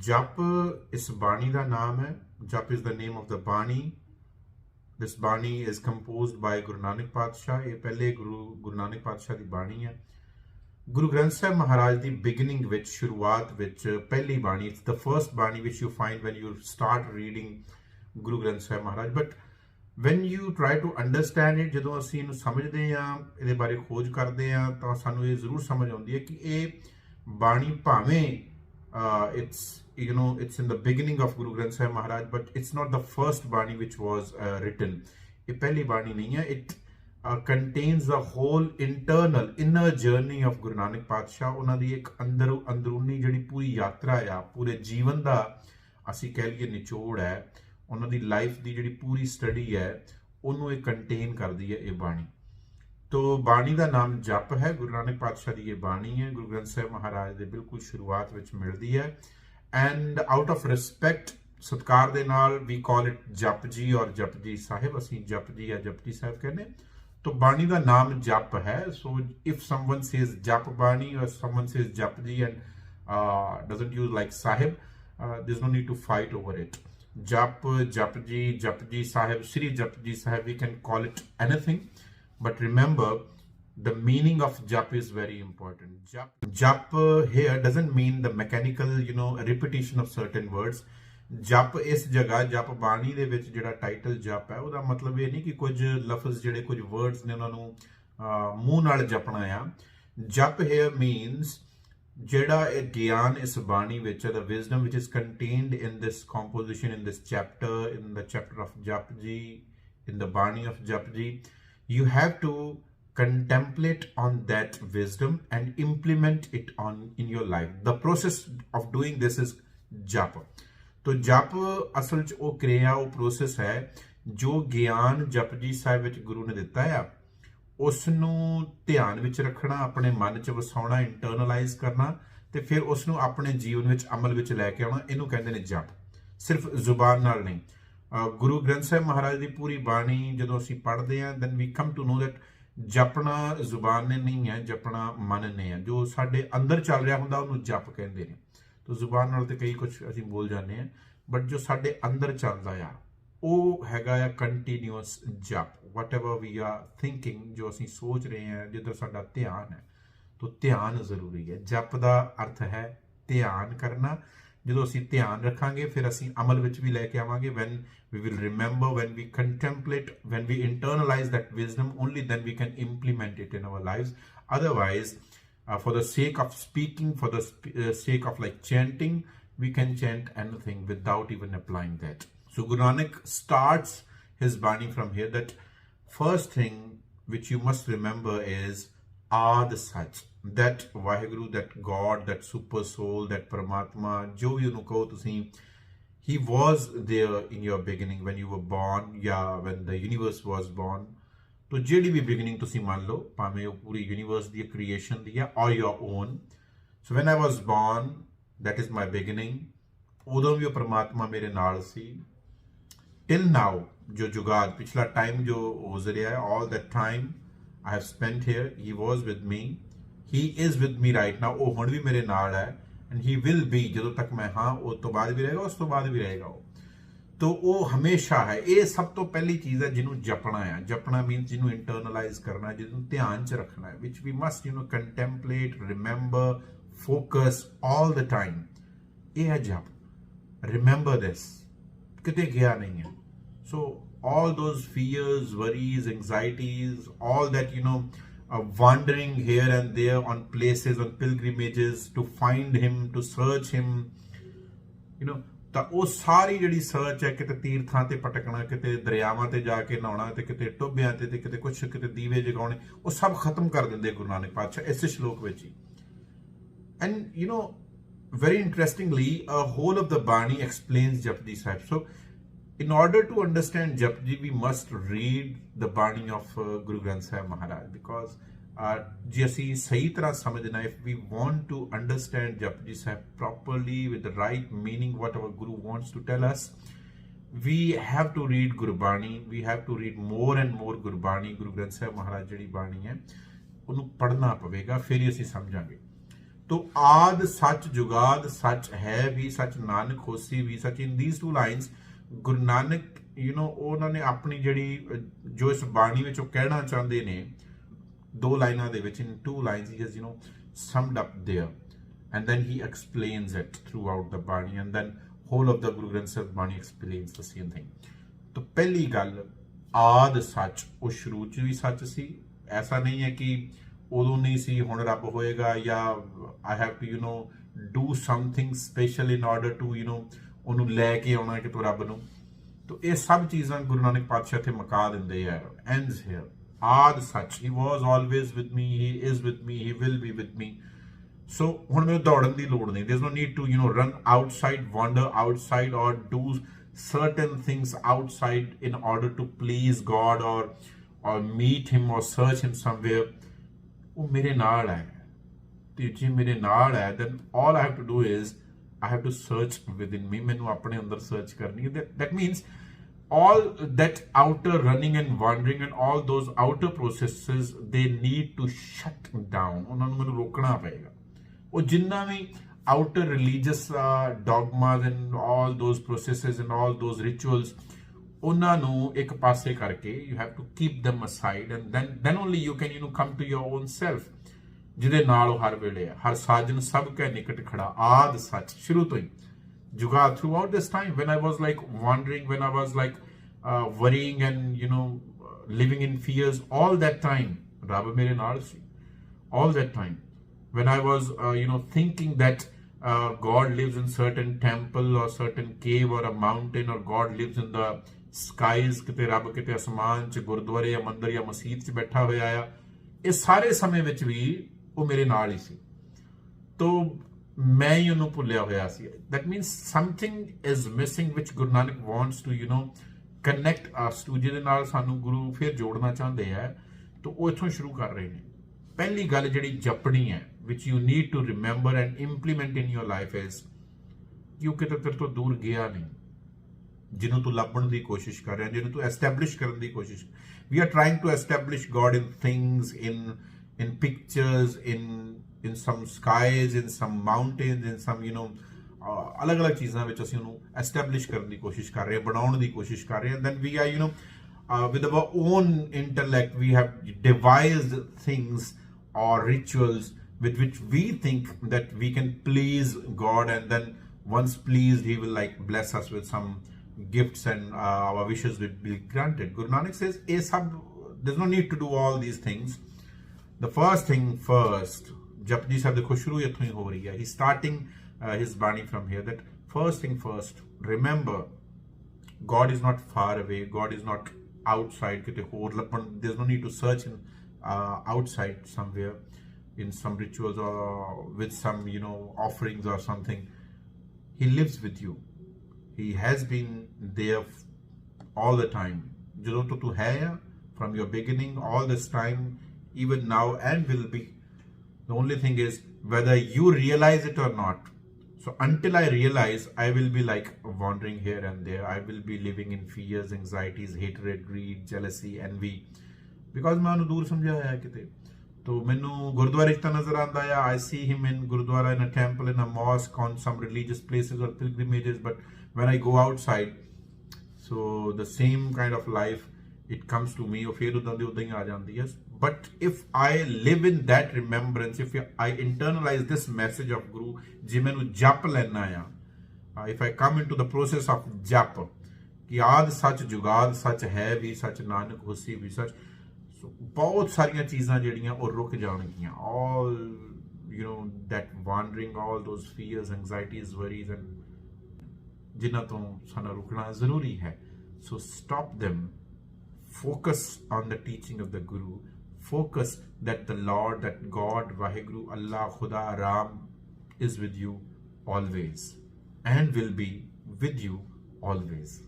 Jap इस बाणी का नाम है. Jap is the name of the Bani. This Bani is composed by Guru Nanak Padshah. ये पहले Guru Nanak Padshah की बाणी है. Guru Granth Sahib Maharaj the beginning which शुरुआत which पहली बाणी, it's the first बाणी which you find when you start reading Guru Granth Sahib Maharaj. But when you try to understand it, ਜਦੋਂ ਅਸੀਂ ਇਹਨੂੰ ਸਮਝਦੇ ਹਾਂ, ਇਹਦੇ ਬਾਰੇ ਖੋਜ ਕਰਦੇ ਹਾਂ, ਤਾਂ ਸਾਨੂੰ ਇਹ ਜ਼ਰੂਰ ਸਮਝ ਆਉਂਦੀ ਹੈ ਕਿ ਇਹ ਬਾਣੀ ਭਾਵੇਂ it's in the beginning of Guru Granth Sahib Maharaj, but it's not the first Bani which was written. ये पहली बाणी नहीं है. It contains the whole inner journey of Guru Nanak Padshah. ਉਹਨਾਂ ਦੀ ਇੱਕ ਅੰਦਰੂਨੀ ਜਿਹੜੀ ਪੂਰੀ ਯਾਤਰਾ ਆ, ਪੂਰੇ ਜੀਵਨ ਦਾ ਅਸੀਂ ਕਹਿ ਲਈਏ ਨਿਚੋੜ ਹੈ, ਉਹਨਾਂ ਦੀ ਲਾਈਫ ਦੀ ਜਿਹੜੀ ਪੂਰੀ ਸਟੱਡੀ ਹੈ, ਉਹਨੂੰ ਇਹ ਕੰਟੇਨ ਕਰਦੀ ਹੈ ਇਹ ਬਾਣੀ. तो बाणी का नाम जप है. गुरु नानक पातशाह की ये बाणी है, गुरु ग्रंथ साहिब महाराज के बिल्कुल शुरुआत में मिलती है. एंड आउट ऑफ रिस्पैक्ट सत्कार दे नाल वी कॉल इट जपजी और जपजी साहिब. असीं जपजी या जपजी साहिब कहने. तो बाणी का नाम जप है. So if someone says Jap Bani और someone says Japji and doesn't use like Sahib, there is no need to fight over it. Jap, Japji, Japji Sahib, Shri Japji Sahib, we can call it anything. But remember, the meaning of jap is very important. Jap here doesn't mean the mechanical, repetition of certain words. Jap इस जगह जप बाणी ਦੇ ਵਿੱਚ ਜਿਹੜਾ title ਜਪ ਹੈ, ਉਹਦਾ ਮਤਲਬ ਇਹ ਨਹੀਂ ਕਿ ਕੁਝ ਲਫ਼ਜ਼ ਜਿਹੜੇ ਕੁਝ ਵਰਡਸ ਨੇ ਉਹਨਾਂ ਨੂੰ ਮੂੰਹ ਨਾਲ ਜਪਣਾ ਆ. ਜਪ here means ਜਿਹੜਾ ਇਹ ਗਿਆਨ ਇਸ ਬਾਣੀ ਵਿੱਚ, the wisdom which is contained in this composition, in this chapter, in the chapter of Japji, in the Bani of Japji, you have to contemplate on that wisdom and implement it in your life. The process of doing this is jap. तो jap असल च वो क्रिया, वो process है जो ज्ञान जपजी साहिब विच गुरु ने दिता है, उसनू ध्यान विच रखना, अपने मन च वसाउणा, इंटरनलाइज करना, ते फिर उसनू अपने जीवन विच अमल विच लैके आउणा. इहनू कहंदे ने जप. सिर्फ जुबान नाल नहीं. गुरु ग्रंथ साहिब महाराज की पूरी बाणी जो असीं पढ़ते हैं, then we come to know that जपना जुबान ने नहीं है, जपना मन ने है. जो साडे अंदर चल रहा हुंदा उहनूं जप कहंदे ने. तो जुबान नाल ते कई कुछ असीं बोल जाते हैं, बट जो साडे अंदर चलदा आ ਉਹ ਹੈਗਾ ਆ ਕੰਟੀਨਿਊਸ ਜਪ. ਵਟ ਐਵਰ ਵੀ ਆਰ ਥਿੰਕਿੰਗ, ਜੋ ਅਸੀਂ ਸੋਚ ਰਹੇ ਹਾਂ, ਜਿੱਧਰ ਸਾਡਾ ਧਿਆਨ ਹੈ, ਤਾਂ ਧਿਆਨ ਜ਼ਰੂਰੀ ਹੈ. ਜਪ ਦਾ ਅਰਥ ਹੈ ਧਿਆਨ ਕਰਨਾ. ਜਦੋਂ ਅਸੀਂ ਧਿਆਨ ਰੱਖਾਂਗੇ, ਫਿਰ ਅਸੀਂ ਅਮਲ ਵਿੱਚ ਵੀ ਲੈ ਕੇ ਆਵਾਂਗੇ. when we will remember, when we contemplate, when we internalize that wisdom, only then we can implement it in our lives. Otherwise, for the sake of speaking, for the sake of like chanting, we can chant anything without even applying that. So Guru Nanak starts his Bani from here, that first thing which you must remember is the Sach, that Vaheguru, that God, that super soul, that Paramatma, jo bhi ਉਹਨੂੰ ਕਹੋ ਤੁਸੀਂ, he was there in your beginning when you were born, when the universe was born. तो ਜਿਹੜੀ ਵੀ beginning ਤੁਸੀਂ ਮੰਨ ਲਓ, ਭਾਵੇਂ ਉਹ ਪੂਰੀ universe ਦੀ creation ਦੀ ਹੈ or your own. So when I was born, that is my beginning. ਉਦੋਂ ਵੀ ਉਹ ਪਰਮਾਤਮਾ ਮੇਰੇ ਨਾਲ ਸੀ. Till now, जो जुगाद, पिछला टाइम जो गुजरिया है, all that time I have spent here, he was with me. He is with me right now. ਉਹ ਹੁਣ ਵੀ ਮੇਰੇ ਨਾਲ ਹੈ. And he will be, ਜਦੋਂ ਤੱਕ ਮੈਂ ਹਾਂ, ਉਸ ਤੋਂ ਬਾਅਦ ਵੀ ਰਹੇਗਾ, ਉਸ ਤੋਂ ਬਾਅਦ ਵੀ ਰਹੇਗਾ ਉਹ. तो ਉਹ ਹਮੇਸ਼ਾ ਹੈ. ਇਹ ਸਭ ਤੋਂ ਪਹਿਲੀ ਚੀਜ਼ ਹੈ ਜਿਹਨੂੰ ਜਪਣਾ ਹੈ. ਜਪਣਾ ਮੀਨਸ ਜਿਹਨੂੰ ਇੰਟਰਨਲਾਈਜ਼ ਕਰਨਾ, ਜਿਹਨੂੰ ਧਿਆਨ 'ਚ ਰੱਖਣਾ ਹੈ, which we must contemplate, remember, focus all the time. ਇਹ ਹੈ ਜਪ. Remember this. ਕਿਤੇ ਗਿਆ ਨਹੀਂ ਹੈ. So all those fears, worries, anxieties, all that, wandering here and there on places, on pilgrimages to find him, to search him, ਤਾਂ ਉਹ ਸਾਰੀ ਜਿਹੜੀ ਸਰਚ ਹੈ, ਕਿਤੇ ਤੀਰਥਾਂ ਤੇ ਭਟਕਣਾ, ਕਿਤੇ ਦਰਿਆਵਾਂ ਤੇ ਜਾ ਕੇ ਨਹਾਉਣਾ, ਤੇ ਕਿਤੇ ਟੋਭਿਆਂ ਤੇ ਕਿਤੇ ਕੁਛ, ਕਿਤੇ ਦੀਵੇ ਜਗਾਉਣੇ, ਉਹ ਸਭ ਖਤਮ ਕਰ ਦਿੰਦੇ ਗੁਰੂ ਨਾਨਕ ਪਾਤਸ਼ਾਹ ਇਸੇ ਸ਼ਲੋਕ ਵਿੱਚ ਹੀ. And very interestingly, a whole of the Bani explains Japji Sahib. So in order to understand Japji, we must read the Bani of Guru Granth Sahib Maharaj, because ਜੇ ਅਸੀਂ ਸਹੀ ਤਰ੍ਹਾਂ ਸਮਝਣਾ, if we want to understand Japji Sahib properly with the right meaning, whatever Guru wants to tell us, we have to read Gurbani. We have to read more and more Gurbani. Guru Granth Sahib Maharaj ਜਿਹੜੀ ਬਾਣੀ ਹੈ, ਉਹਨੂੰ ਪੜ੍ਹਨਾ ਪਵੇਗਾ, ਫਿਰ ਹੀ ਅਸੀਂ ਸਮਝਾਂਗੇ. तो आद सच जुगाद सच है भी सच नानक होसी भी सच, in these two lines Guru Nanak उन्होंने अपनी जड़ी जो इस बाणी विच कहना चाहते ने दो लाइनां दे विच, in two lines he has summed up there, and then he explains it throughout the Bani, and then whole of the Guru Granth Sahib Bani explains the same thing. तो पहली गल आद सच, वो शुरू च भी सच सी, ऐसा नहीं है कि उदों नहीं सी हुण रब होएगा, या I have to do something special in order to उन्होंने लैके आना कि तू रब नूं। तो ये सब चीज़ां गुरु नानक पातशाह इत्थे मुका दिंदे है। एंड्स हियर आद सच, he was always with me, he is with me, he will be with me. So हुण मैनूं दौड़न दी लोड़ नहीं, there is no need to run outside, wander outside or do certain things outside in order to please God or meet him or search him somewhere. वो मेरे नाल है, ते जे मेरे नाल है, then all I have to do is I have to search within me, मैनूं अपने अंदर सर्च करनी है। That means all that outer running and wandering and all those outer processes, they need to shut down, उन्हां नूं मैनूं रोकना पेगा। वो जिन्ना भी outer religious dogmas and all those processes and all those rituals, उन्हां नूं एक पासे करके you have to keep them aside, and then only you can come to your own self, जिहदे नाल हर वेले है, हर साजन सब के निकट खड़ा, आद सच, शुरू तो ही Jugaad. Throughout this time when I was like wandering, when I was like worrying and living in fears, all that time Rab mere naal si, all that time when I was thinking that God lives in certain temple or certain cave or a mountain, or God lives in the skies, किते रब किते आसमान च गुरुद्वारे या मंदिर या मसीत च बैठा होया आ, ये सारे समय विच भी वो मेरे नाल ही सी, तो मैं ही उन्होंने भुलिया होया सी। That means something is missing which Guru Nanak wants to connect us to, जिहदे नाल सानू गुरु फिर जोड़ना चाहते हैं। तो वो इत्थों शुरू कर रहे हैं। पहली गल जिहड़ी जपनी है, which you need to remember and implement in your life, is कि वो किते तेरे तो दूर गया नहीं, जिन्हों तू लभण की कोशिश कर रहा है, जिन्हों तू एस्टैबलिश करने की कोशिश। We are trying to establish God in things, in pictures, in some skies, in some mountains, in some अलग अलग चीज़ां विच असीं उहनूं एस्टैबलिश करने की कोशिश कर रहे हैं, बनाउण दी कोशिश कर रहे हैं। then we are with our own intellect we have devised things or rituals with which we think that we can please God, and then once pleased he will like bless us with some gifts and our wishes will be granted. Guru Nanak says there's no need to do all these things. The first thing first, Japji Sahib देखो शुरू इत्थों ही हो रही है। He's starting his Bani from here, that first thing first, remember God is not far away, God is not outside किते होर लपन, there's no need to search in outside somewhere in some rituals or with some offerings or something. He lives with you, he has been there all the time, ਜਦੋਂ ਤੋਂ ਤੂੰ ਹੈ from your beginning, all this time, even now, and will be. The only thing is whether you realize it or not. So until I realize, I will be like wandering here and there, I will be living in fears, anxieties, hatred, greed, jealousy, envy, because मैं उन्हें दूर समझा है किते। तो मैनू गुरुद्वारे च नजर आंदा है, I see him in Gurudwara, in a temple, in a mosque, on some religious places or pilgrimages, but when I go outside, so the same kind of life it comes to me, और फिर उदां दी उदां ही आ जांदी है। But if I live in that remembrance, if I internalize this message of Guru, जे मैनू जप लेना आ, if I come into the process of जप, कि आद सच जुगाद सच है भी सच, नानक होसी भी सच, so बहुत सारियां चीज़ां जिहड़ियां वो रुक जाणगियां, all that wandering, all those fears, anxieties, worries, and जिन्हां तो सानू रुकना जरूरी है। So stop them, focus on the teaching of the Guru, focus that the Lord, that God, Vaheguru, Allah, Khuda, Ram is with you always and will be with you always.